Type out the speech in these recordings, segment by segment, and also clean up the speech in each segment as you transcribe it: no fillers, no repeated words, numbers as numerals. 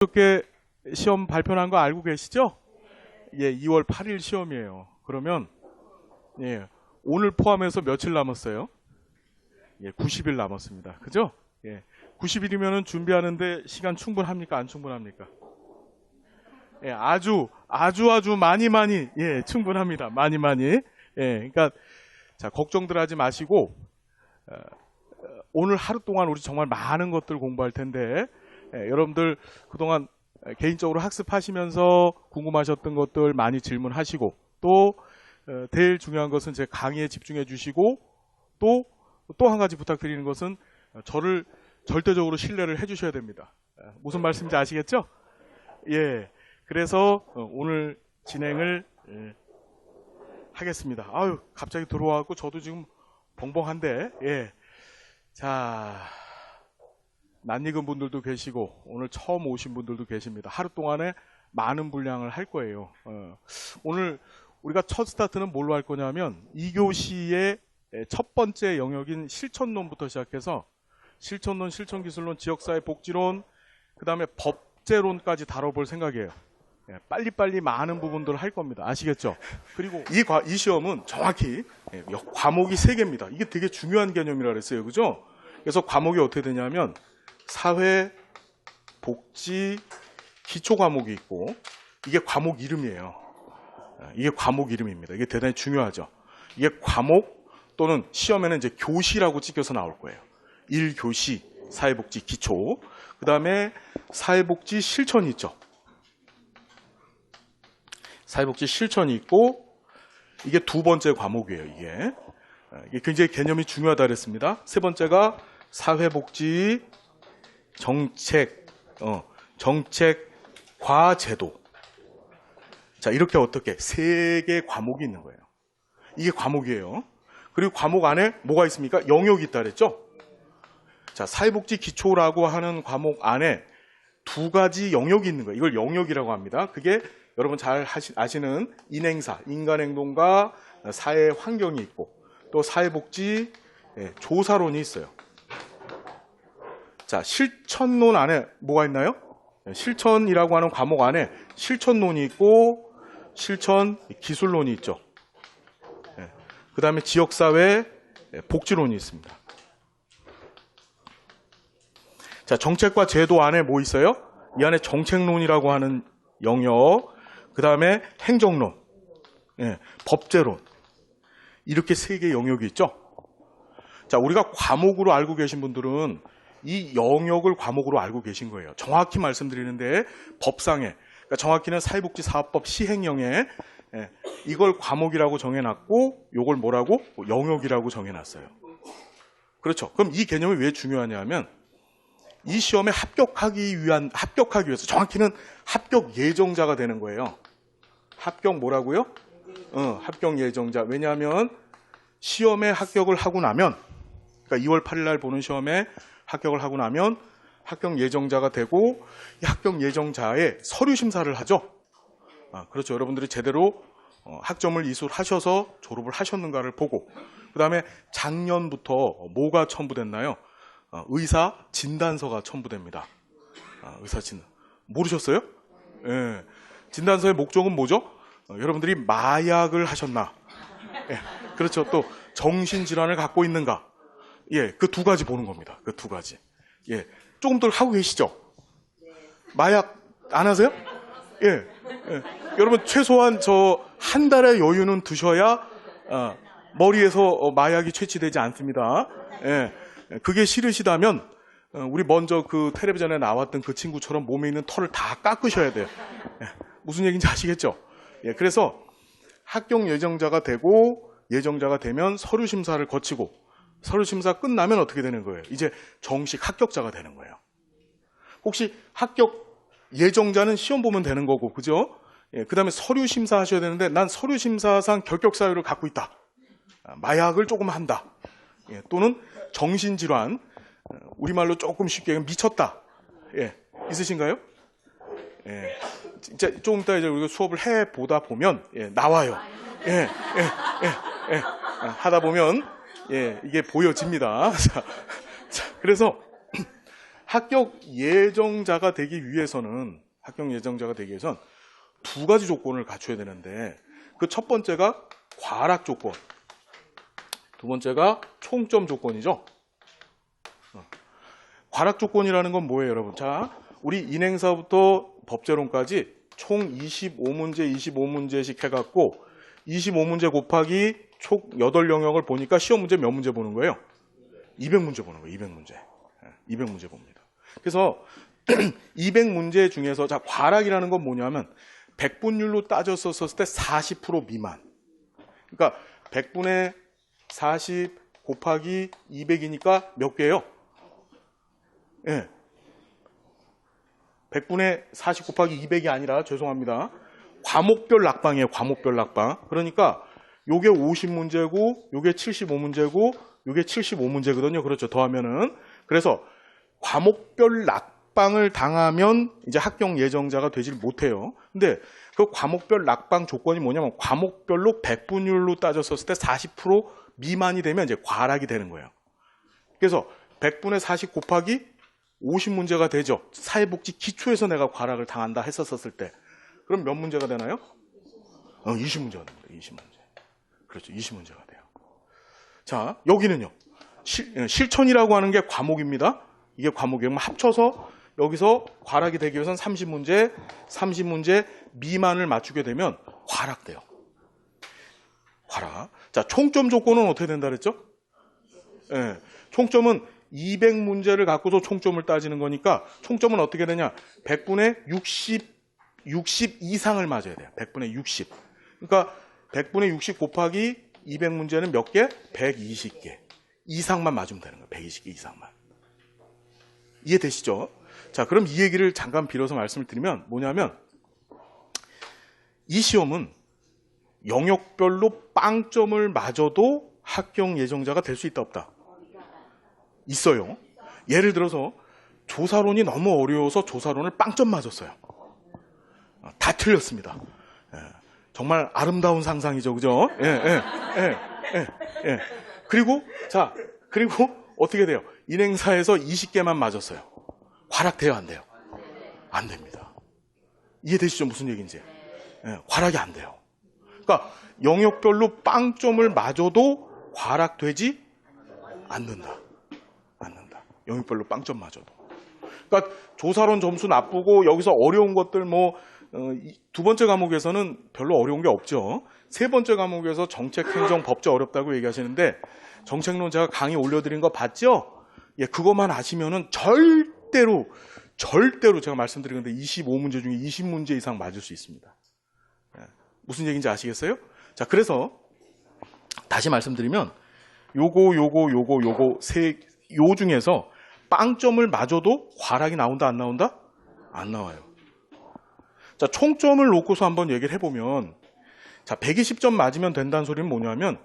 어저께 시험 발표난 거 알고 계시죠? 예, 2월 8일 시험이에요. 그러면 예, 오늘 포함해서 며칠 남았어요? 예, 90일 남았습니다. 그죠? 예, 90일이면은 준비하는데 시간 충분합니까? 안 충분합니까? 예, 아주 많이 예, 충분합니다. 많이. 예, 그러니까 자, 걱정들 하지 마시고 오늘 하루 동안 우리 정말 많은 것들 공부할 텐데 여러분들 그동안 개인적으로 학습하시면서 궁금하셨던 것들 많이 질문하시고 또 제일 중요한 것은 제 강의에 집중해 주시고 또 한 가지 부탁드리는 것은 저를 절대적으로 신뢰를 해 주셔야 됩니다. 무슨 말씀인지 아시겠죠? 예. 그래서 오늘 진행을 하겠습니다. 아유, 갑자기 들어와갖고 저도 지금 벙벙한데, 예. 자, 낯익은 분들도 계시고, 오늘 처음 오신 분들도 계십니다. 하루 동안에 많은 분량을 할 거예요. 오늘 우리가 첫 스타트는 뭘로 할 거냐면, 2교시의 첫 번째 영역인 실천론부터 시작해서, 실천론, 실천기술론, 지역사회 복지론, 그 다음에 법제론까지 다뤄볼 생각이에요. 빨리빨리 많은 부분들을 할 겁니다. 아시겠죠? 그리고 이 시험은 정확히 과목이 3개입니다. 이게 되게 중요한 개념이라 그랬어요. 그죠? 그래서 과목이 어떻게 되냐면 사회, 복지, 기초 과목이 있고 이게 과목 이름이에요. 이게 과목 이름입니다. 이게 대단히 중요하죠. 이게 과목 또는 시험에는 이제 교시라고 찍혀서 나올 거예요. 1교시, 사회복지 기초. 그 다음에 사회복지 실천이 있죠. 사회복지 실천이 있고 이게 두 번째 과목이에요. 이게 굉장히 개념이 중요하다 그랬습니다. 세 번째가 사회복지 정책과 제도. 자, 이렇게 어떻게 3개 과목이 있는 거예요. 이게 과목이에요. 그리고 과목 안에 뭐가 있습니까? 영역이 있다 그랬죠? 자, 사회복지 기초라고 하는 과목 안에 2가지 영역이 있는 거예요. 이걸 영역이라고 합니다. 그게 여러분 잘 아시는 인행사, 인간행동과 사회환경이 있고 또 사회복지 조사론이 있어요. 자, 실천론 안에 뭐가 있나요? 실천이라고 하는 과목 안에 실천론이 있고 실천 기술론이 있죠. 그 다음에 지역사회 복지론이 있습니다. 자, 정책과 제도 안에 뭐 있어요? 이 안에 정책론이라고 하는 영역, 그 다음에 행정론, 법제론, 이렇게 3개 영역이 있죠. 자, 우리가 과목으로 알고 계신 분들은 이 영역을 과목으로 알고 계신 거예요. 정확히 말씀드리는데 법상에, 그러니까 정확히는 사회복지사업법 시행령에 이걸 과목이라고 정해놨고 이걸 뭐라고? 영역이라고 정해놨어요. 그렇죠. 그럼 이 개념이 왜 중요하냐면 이 시험에 합격하기 위해서 정확히는 합격 예정자가 되는 거예요. 합격 뭐라고요? 합격 예정자. 왜냐하면 시험에 합격을 하고 나면, 그러니까 2월 8일 날 보는 시험에 합격을 하고 나면 합격 예정자가 되고 이 합격 예정자의 서류 심사를 하죠. 그렇죠. 여러분들이 제대로 학점을 이수하셔서 졸업을 하셨는가를 보고, 그 다음에 작년부터 뭐가 첨부됐나요? 의사 진단서가 첨부됩니다. 의사 진단. 모르셨어요? 예. 진단서의 목적은 뭐죠? 여러분들이 마약을 하셨나? 예. 그렇죠. 또 정신질환을 갖고 있는가? 예. 그 2가지 보는 겁니다. 그 2가지. 예. 조금들 하고 계시죠? 마약 안 하세요? 예. 예. 여러분 최소한 저 한 달의 여유는 두셔야 머리에서 마약이 채취되지 않습니다. 예. 그게 싫으시다면 우리 먼저 그 텔레비전에 나왔던 그 친구처럼 몸에 있는 털을 다 깎으셔야 돼요. 무슨 얘기인지 아시겠죠? 그래서 합격 예정자가 되면 서류 심사를 거치고 서류 심사 끝나면 어떻게 되는 거예요? 이제 정식 합격자가 되는 거예요. 혹시 합격 예정자는 시험 보면 되는 거고, 그죠? 그 다음에 서류 심사하셔야 되는데 난 서류 심사상 결격 사유를 갖고 있다. 마약을 조금 한다. 또는 정신질환, 우리말로 조금 쉽게 미쳤다. 있으신가요? 진짜 조금 이따 이제 우리가 수업을 해보다 보면 나와요. 하다 보면 이게 보여집니다. 자, 그래서 합격 예정자가 되기 위해선 두 가지 조건을 갖춰야 되는데 그 첫 번째가 과락 조건, 두 번째가 총점 조건이죠. 과락 조건이라는 건 뭐예요, 여러분? 자, 우리 인행사부터 법제론까지 총 25문제씩 해갖고 25문제 곱하기 총 8영역을 보니까 시험 문제 몇 문제 보는 거예요? 200문제 보는 거예요. 200문제 봅니다. 그래서 200문제 중에서 자, 과락이라는 건 뭐냐면 100분율로 따졌었을 때 40% 미만. 그러니까 100분의 40 곱하기 200이니까 몇 개예요? 예. 100분의 40 곱하기 200이 아니라 죄송합니다. 과목별 낙방이에요. 과목별 낙방. 그러니까 요게 50문제고 요게 75문제고 요게 75문제거든요. 그렇죠. 더하면은. 그래서 과목별 낙방을 당하면 이제 합격 예정자가 되질 못해요. 근데 그 과목별 낙방 조건이 뭐냐면 과목별로 100분율로 따졌었을 때 40% 미만이 되면 이제 과락이 되는 거예요. 그래서 100분의 40 곱하기 50문제가 되죠. 사회복지 기초에서 내가 과락을 당한다 했었을 때. 그럼 몇 문제가 되나요? 20문제가 됩니다. 20문제. 그렇죠. 20문제가 돼요. 자, 여기는요. 실천이라고 하는 게 과목입니다. 이게 과목이에요. 합쳐서 여기서 과락이 되기 위해서는 30문제 미만을 맞추게 되면 과락돼요. 과락. 자, 총점 조건은 어떻게 된다 그랬죠? 예. 총점은 200문제를 갖고서 총점을 따지는 거니까 총점은 어떻게 되냐? 100분의 60 이상을 맞아야 돼요. 100분의 60. 그러니까 100분의 60 곱하기 200문제는 몇 개? 120개. 이상만 맞으면 되는 거예요. 120개 이상만. 이해되시죠? 자, 그럼 이 얘기를 잠깐 빌어서 말씀을 드리면 뭐냐면 이 시험은 영역별로 빵점을 맞아도 합격 예정자가 될 수 있다 없다? 있어요. 예를 들어서 조사론이 너무 어려워서 조사론을 빵점 맞았어요. 다 틀렸습니다. 정말 아름다운 상상이죠, 그죠? 그리고 어떻게 돼요? 인행사에서 20개만 맞았어요. 과락돼요, 안 돼요? 안 됩니다. 이해되시죠? 무슨 얘기인지? 과락이 안 돼요. 그러니까 영역별로 빵점을 맞아도 과락되지 않는다. 영역별로 빵점 맞아도. 그러니까 조사론 점수 나쁘고 여기서 어려운 것들 두 번째 과목에서는 별로 어려운 게 없죠. 세 번째 과목에서 정책, 행정, 법제 어렵다고 얘기하시는데 정책론 제가 강의 올려드린 거 봤죠? 예, 그것만 아시면은 절대로 제가 말씀드린 건데 25문제 중에 20문제 이상 맞을 수 있습니다. 예, 무슨 얘기인지 아시겠어요? 자, 그래서 다시 말씀드리면 요거 요 중에서 빵점을 맞아도 과락이 나온다 안 나온다? 안 나와요. 자, 총점을 놓고서 한번 얘기를 해보면 자, 120점 맞으면 된다는 소리는 뭐냐면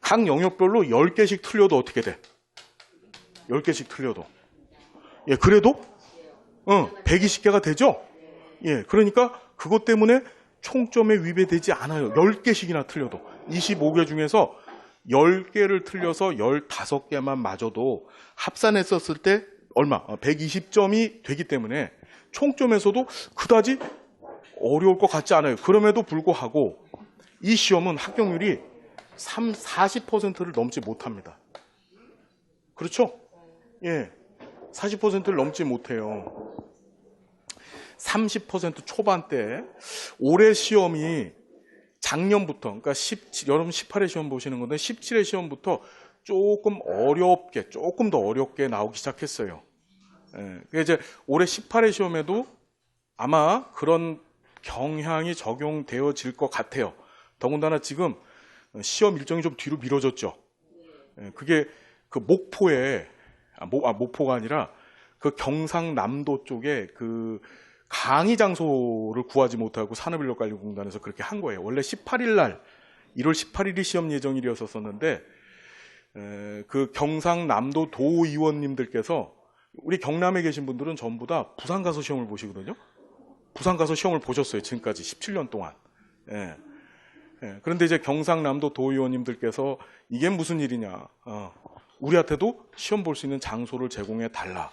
각 영역별로 10개씩 틀려도 어떻게 돼? 10개씩 틀려도. 예, 그래도 120개가 되죠? 예, 그러니까 그것 때문에 총점에 위배되지 않아요. 10개씩이나 틀려도. 25개 중에서 10개를 틀려서 15개만 맞아도 합산했었을 때 얼마? 120점이 되기 때문에 총점에서도 그다지 어려울 것 같지 않아요. 그럼에도 불구하고 이 시험은 합격률이 40%를 넘지 못합니다. 그렇죠? 예, 40%를 넘지 못해요. 30% 초반대. 올해 시험이 작년부터, 그러니까 여러분 18회 시험 보시는 건데 17회 시험부터 조금 더 어렵게 나오기 시작했어요. 예, 이제 올해 18회 시험에도 아마 그런 경향이 적용되어질 것 같아요. 더군다나 지금 시험 일정이 좀 뒤로 미뤄졌죠. 예, 그게 그 목포가 아니라 그 경상남도 쪽에 그 강의 장소를 구하지 못하고 산업인력관리공단에서 그렇게 한 거예요. 원래 18일 날 1월 18일이 시험 예정일이었었는데 그 경상남도 도의원님들께서 우리 경남에 계신 분들은 전부 다 부산 가서 시험을 보시거든요. 부산 가서 시험을 보셨어요. 지금까지 17년 동안. 예. 예. 그런데 이제 경상남도 도의원님들께서 이게 무슨 일이냐. 우리한테도 시험 볼 수 있는 장소를 제공해 달라.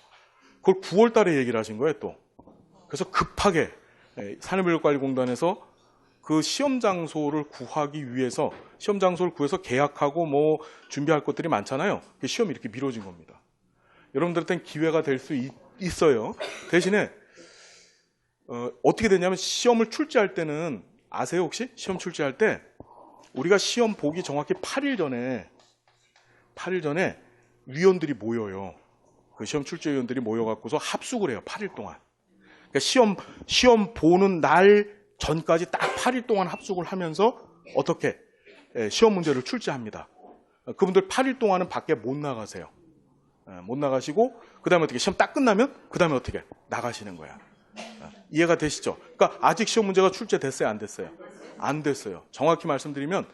그걸 9월 달에 얘기를 하신 거예요, 또. 그래서 급하게 산업인력관리공단에서 그 시험 장소를 구하기 위해서 시험 장소를 구해서 계약하고 뭐 준비할 것들이 많잖아요. 시험이 이렇게 미뤄진 겁니다. 여러분들한테는 기회가 될 수 있어요. 대신에 어떻게 되냐면 시험을 출제할 때는 아세요 혹시? 시험 출제할 때 우리가 시험 보기 정확히 8일 전에 위원들이 모여요. 그 시험 출제위원들이 모여갖고서 합숙을 해요. 8일 동안. 그러니까 시험 보는 날 전까지 딱 8일 동안 합숙을 하면서 어떻게 시험 문제를 출제합니다. 그분들 8일 동안은 밖에 못 나가세요. 못 나가시고 그 다음에 어떻게 시험 딱 끝나면 그 다음에 어떻게 나가시는 거야. 이해가 되시죠? 그러니까 아직 시험 문제가 출제됐어요? 안 됐어요? 안 됐어요. 정확히 말씀드리면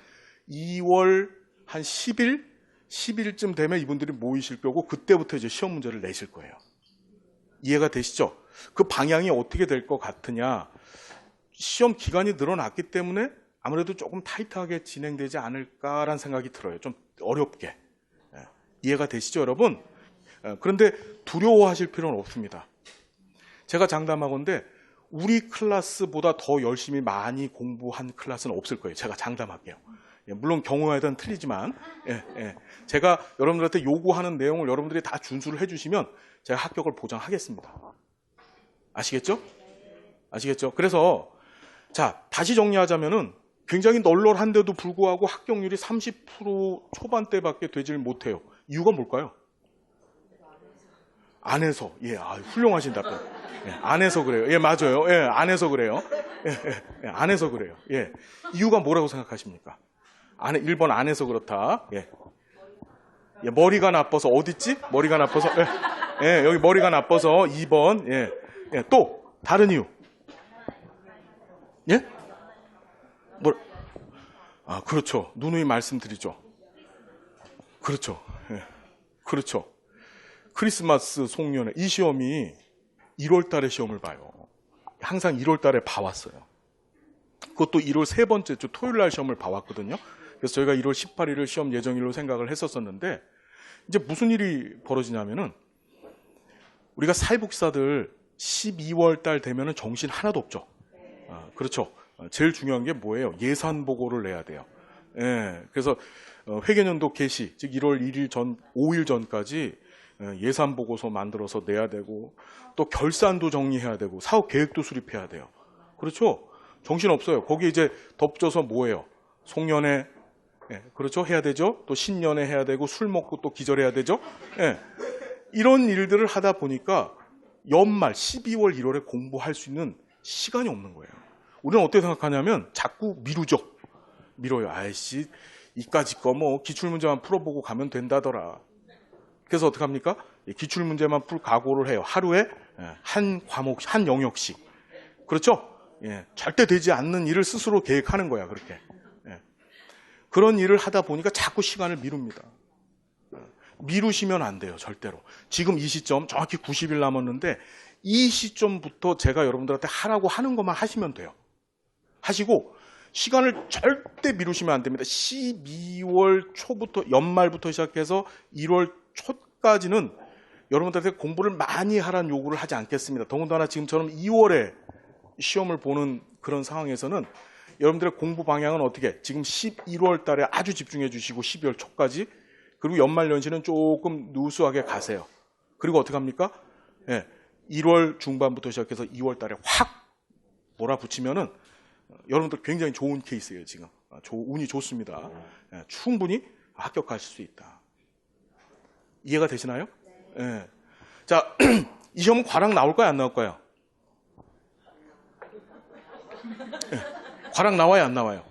2월 한 10일쯤 되면 이분들이 모이실 거고 그때부터 이제 시험 문제를 내실 거예요. 이해가 되시죠? 그 방향이 어떻게 될 것 같으냐. 시험 기간이 늘어났기 때문에 아무래도 조금 타이트하게 진행되지 않을까라는 생각이 들어요. 좀 어렵게. 이해가 되시죠, 여러분? 그런데 두려워하실 필요는 없습니다. 제가 장담하건대 우리 클래스보다 더 열심히 많이 공부한 클래스는 없을 거예요. 제가 장담할게요. 물론 경우에 따라 틀리지만 제가 여러분들한테 요구하는 내용을 여러분들이 다 준수를 해주시면 제가 합격을 보장하겠습니다. 아시겠죠? 아시겠죠? 그래서 자 다시 정리하자면은 굉장히 널널한데도 불구하고 합격률이 30% 초반대밖에 되질 못해요. 이유가 뭘까요? 안에서 훌륭하신 답변. 안에서 그래요. 맞아요. 안에서 그래요. 안에서 그래요. 이유가 뭐라고 생각하십니까? 1번 안에서 그렇다. 머리가 나빠서 어딨지? 머리가 나빠서 여기 머리가 나빠서 2번. 또 다른 이유. 그렇죠. 누누이 말씀드리죠. 그렇죠. 그렇죠. 크리스마스 송년회 이 시험이 1월 달에 시험을 봐요. 항상 1월 달에 봐왔어요. 그것도 1월 세 번째 주 토요일 날 시험을 봐왔거든요. 그래서 저희가 1월 18일을 시험 예정일로 생각을 했었었는데 이제 무슨 일이 벌어지냐면은 우리가 사회복지사들 12월 달 되면은 정신 하나도 없죠. 그렇죠. 제일 중요한 게 뭐예요? 예산 보고를 내야 돼요. 그래서 회계연도 개시, 즉 1월 1일 전, 5일 전까지 예산 보고서 만들어서 내야 되고 또 결산도 정리해야 되고 사업 계획도 수립해야 돼요. 그렇죠? 정신 없어요. 거기 이제 덮쳐서 뭐예요? 송년회, 그렇죠? 해야 되죠. 또 신년회 해야 되고 술 먹고 또 기절해야 되죠. 이런 일들을 하다 보니까 연말 12월, 1월에 공부할 수 있는 시간이 없는 거예요. 우리는 어떻게 생각하냐면 자꾸 미루죠. 미뤄요. 아이씨, 이까짓 거 뭐 기출문제만 풀어보고 가면 된다더라. 그래서 어떻게 합니까? 기출문제만 풀 각오를 해요. 하루에 한 과목, 한 영역씩. 그렇죠? 절대 되지 않는 일을 스스로 계획하는 거야, 그렇게. 그런 일을 하다 보니까 자꾸 시간을 미룹니다. 미루시면 안 돼요, 절대로. 지금 이 시점, 정확히 90일 남았는데 이 시점부터 제가 여러분들한테 하라고 하는 것만 하시면 돼요. 하시고 시간을 절대 미루시면 안 됩니다. 12월 초부터, 연말부터 시작해서 1월 초까지는 여러분들한테 공부를 많이 하라는 요구를 하지 않겠습니다. 더군다나 지금처럼 2월에 시험을 보는 그런 상황에서는 여러분들의 공부 방향은 어떻게? 지금 11월 달에 아주 집중해 주시고 12월 초까지, 그리고 연말연시는 조금 누수하게 가세요. 그리고 어떻게 합니까? 1월 중반부터 시작해서 2월 달에 확 몰아붙이면은 여러분들 굉장히 좋은 케이스예요, 지금. 운이 좋습니다. 충분히 합격하실 수 있다. 이해가 되시나요? 자, 이 시험은 과락 나올까요, 안 나올까요? 과락 나와요, 안 나와요?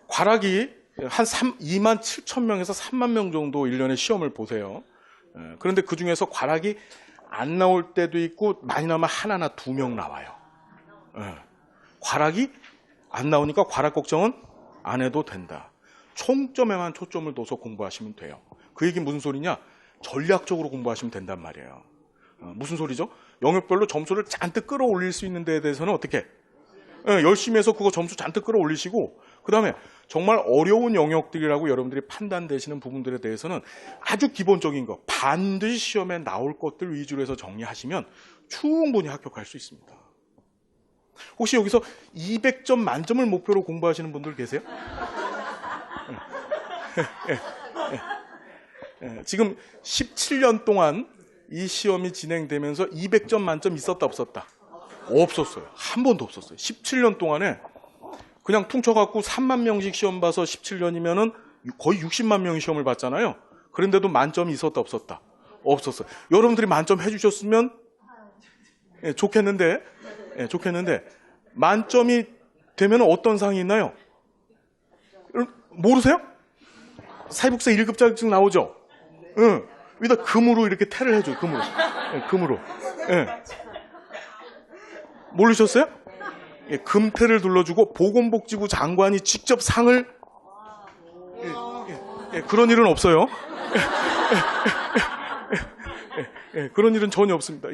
과락이 한 2만 7천 명에서 3만 명 정도 1년에 시험을 보세요. 그런데 그 중에서 과락이 안 나올 때도 있고 많이 나오면 하나나 2명 나와요. 과락이 안 나오니까 과락 걱정은 안 해도 된다. 총점에만 초점을 둬서 공부하시면 돼요. 그 얘기 무슨 소리냐? 전략적으로 공부하시면 된단 말이에요. 무슨 소리죠? 영역별로 점수를 잔뜩 끌어올릴 수 있는 데에 대해서는 어떻게? 열심히 해서 그거 점수 잔뜩 끌어올리시고 그 다음에 정말 어려운 영역들이라고 여러분들이 판단되시는 부분들에 대해서는 아주 기본적인 거, 반드시 시험에 나올 것들 위주로 해서 정리하시면 충분히 합격할 수 있습니다. 혹시 여기서 200점 만점을 목표로 공부하시는 분들 계세요? 지금 17년 동안 이 시험이 진행되면서 200점 만점 있었다 없었다? 없었어요. 한 번도 없었어요. 17년 동안에 그냥 퉁쳐갖고 3만 명씩 시험 봐서 17년이면은 거의 60만 명이 시험을 봤잖아요. 그런데도 만점이 있었다 없었다? 없었어요. 여러분들이 만점 해주셨으면 좋겠는데 만점이 되면 어떤 상이 있나요? 모르세요? 사회복사 1급 자격증 나오죠? 응. 여기다 금으로 이렇게 태를 해줘요. 금으로. 예. 모르셨어요? 예, 금태를 둘러주고 보건복지부 장관이 직접 상을 그런 일은 없어요. 그런 일은 전혀 없습니다.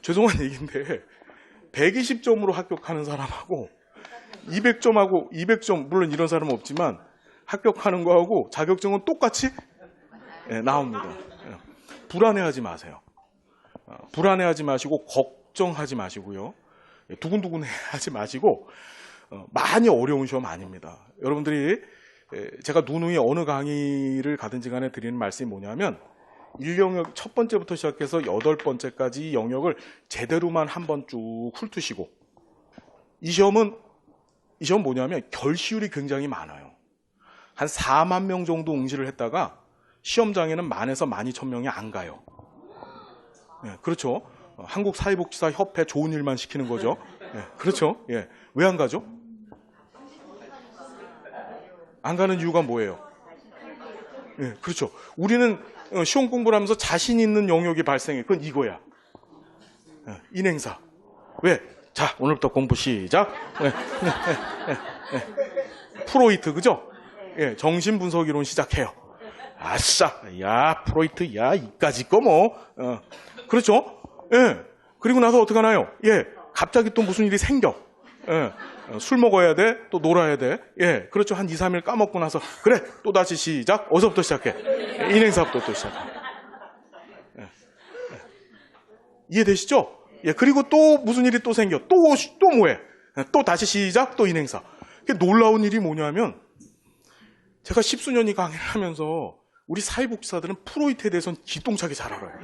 죄송한 얘기인데 120점으로 합격하는 사람하고 200점하고 200점 물론 이런 사람은 없지만 합격하는 거하고 자격증은 똑같이 나옵니다. 불안해하지 마세요. 불안해하지 마시고 걱정하지 마시고요. 두근두근해하지 마시고 많이 어려운 시험 아닙니다. 여러분들이 제가 누누이 어느 강의를 가든지 간에 드리는 말씀이 뭐냐면 1영역 첫 번째부터 시작해서 8번째까지 영역을 제대로만 한번 쭉 훑으시고 이 시험은 뭐냐면 결시율이 굉장히 많아요. 한 4만 명 정도 응시를 했다가 시험장에는 10,000에서 12,000명이 안 가요. 그렇죠. 한국사회복지사협회 좋은 일만 시키는 거죠. 그렇죠. 왜 안 가죠? 안 가는 이유가 뭐예요? 그렇죠. 우리는 시험 공부를 하면서 자신 있는 영역이 발생해. 그건 이거야. 인행사. 왜? 자, 오늘부터 공부 시작. 프로이트, 그죠? 정신분석이론 시작해요. 아싸, 야, 프로이트, 야, 이까지 거 뭐. 그렇죠? 그리고 나서 어떻게 하나요? 갑자기 또 무슨 일이 생겨. 술 먹어야 돼, 또 놀아야 돼. 그렇죠. 한 2, 3일 까먹고 나서, 그래, 또 다시 시작. 어디서부터 시작해? 인행사부터 또 시작해. 이해되시죠? 그리고 또 무슨 일이 또 생겨. 또 뭐해? 또 다시 시작, 또 인행사. 놀라운 일이 뭐냐면, 제가 10수년이 강의를 하면서, 우리 사회복지사들은 프로이트에 대해서는 기똥차게 잘 알아요.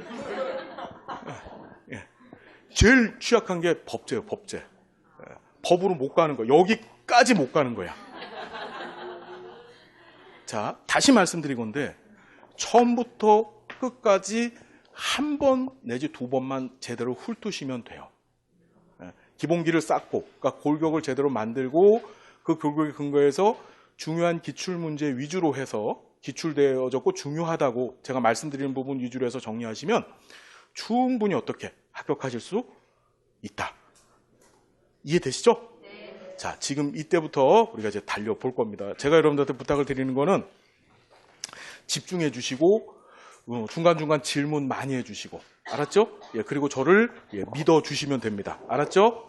제일 취약한 게 법제예요, 법제. 법으로 못 가는 거. 여기까지 못 가는 거야. 자, 다시 말씀드리건데 처음부터 끝까지 한 번 내지 2번만 제대로 훑으시면 돼요. 기본기를 쌓고, 그러니까 골격을 제대로 만들고 그 골격에 근거해서 중요한 기출문제 위주로 해서 기출되어졌고 중요하다고 제가 말씀드리는 부분 위주로 해서 정리하시면 충분히 어떻게 합격하실 수 있다. 이해되시죠? 네. 자, 지금 이때부터 우리가 이제 달려볼 겁니다. 제가 여러분들한테 부탁을 드리는 거는 집중해 주시고 중간중간 질문 많이 해 주시고 알았죠? 그리고 저를 믿어 주시면 됩니다. 알았죠?